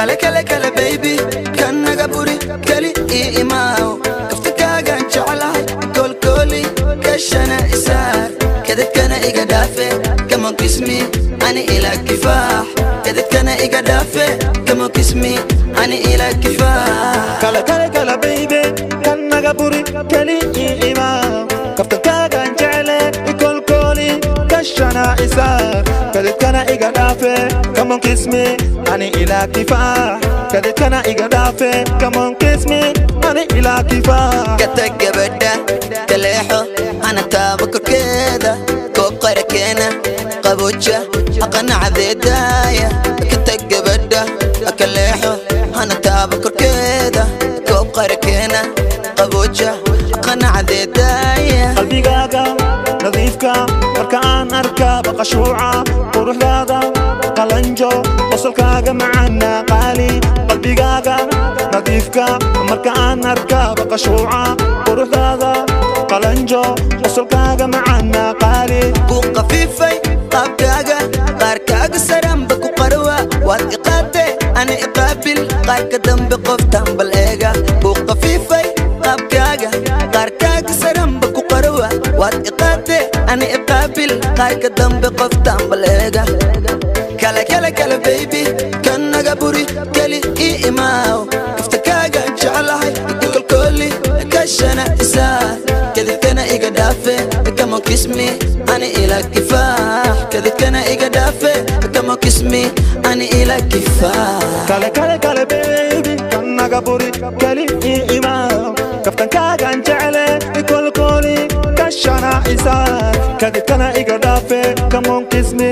kala baby kan naga buri kali iimaaw kaftakaagan jeclahay kolkoli kashana isaar kadadkana iga dhaafe kama kismi ani ila kifaax kadadkana iga dhaafe kama kismi ani ila kifaax kala baby kan naga buri kali iimaaw kaftakaagan jeclahay kolkoli kashana isaar kadadkana iga dhaafe kama kismi ani ila kifaax kadadkana iga dhaafe kama kismi ani ila kifaax katagabada kaleexo ana taabakorkeeda kooqarakeena qabuja aqanacadeedaaya katagabada kaleexo ana taabakorkeeda kooqarakeena qabuja aqanacadeedaaya qalbigaaga nadiifka marka aan arka baqashuuca quruxdaada qalanjo qosolkaaga macana qaali qalbigaaga nadiifka marka aan arka baqashuuca quruxdaada qalanjo qosolkaaga macana qaali ku qafiifay qaabkaaga qaarkaaga saranba ku qarwa waad iqaate ana iqaabil qaarka dambe qoftan bal eega ku qafiifay qaabkaaga qaarkaaga saranba ku qarwa waad iqaate ana iqaabil qaarka dambe qoftan bal eega kala baby kan naga buri kali iimaaw kaftakaaga jeclahay kolkoli kashana isaar kadadkana iga dhaafe kama kismi ani ila kifaax kadadkana iga dhaafe kama kismi ani ila kifaax kala baby kan naga buri kali iimaaw kaftakaaga jeclahay kolkoli kashana isaar kadadkana iga dhaafe kama kismi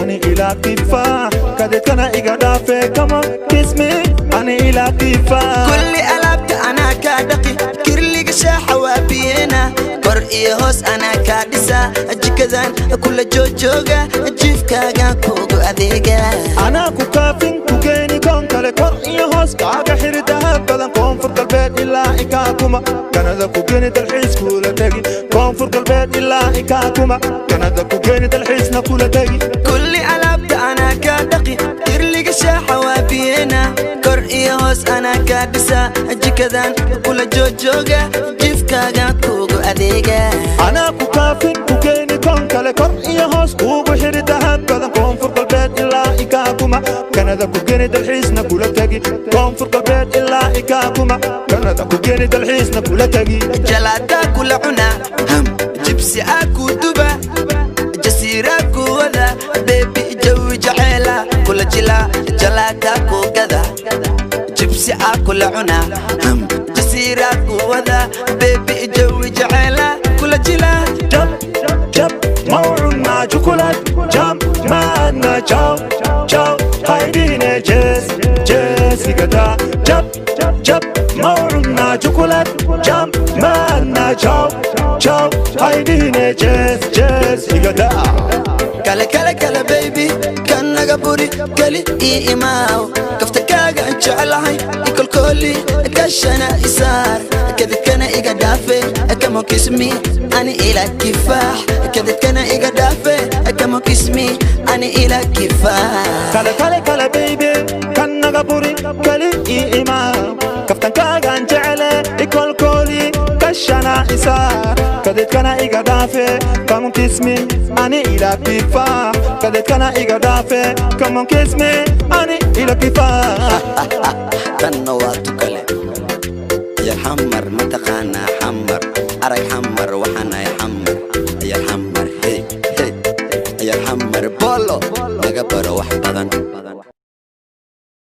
ani ila kifaax kadadkana iga dhaafe kama kismi ani ila kifaax kulli alaabta ana ka dhaqi kirliga shaaxa waa biyena kor iyo hoos ana ka dhisa jikadan kula joojooga jiifkaaga kugu adeega ana ku kaafin ku geeni koon kale kor iyo hoos kaaga xiridaha badan koonfur galbeed ilaa ikaakuma kanada ku geeni dalxiis kula tagi koonfur galbeed ilaa ikaakuma kanada ku geeni dalxiisna kula tagi kulli alaabta ana ka dhaqi kirliga shaaxa waa biyena kor iyo hoos ana ka dhisa jikadan kula joojooga jiifkaaga kugu adeega ana ku kaafin ku geeni koon kale kor iyo hoos kugu xiridaha badan koonfur galbeed ilaa ikaakuma kanada ku geeni dalxiisna kula tagi koonfur galbeed ilaa ikaakuma kanada ku geeni dalxiisna kula tagi jalaata kula cuna ham jibsi aku duba jasiira ku wada baby jawi jacayla kula jila jalaata ku gada jibsi aku la cuna ham jasiira ku wada baby jawi jacayla kula jila jab mawcuna chocolate jam maadna ciao haydine jazz igada jab mawcuna chocolate jam maadna ciao haydine jazz igada kala baby kan naga buri kali iimaaw kaftakaaga jeclahay kolkoli kashana isaar kadadkana iga dhaafe kama kismi ani ila kifaax kadadkana iga dhaafe kama kismi ani ila kifaax kala baby kan naga buri kali iimaaw kaftakaaga jeclahay kolkoli kashana isaar kadadkana iga dhaafe kama kismi ani ila kifaax kadadkana iga dhaafe kama kismi ani ila kifaax tanna waa tukale ya xamar mataqaana xamar arag xamar waxana xamar ya xamar hey ya xamar bolo naga baro wax badan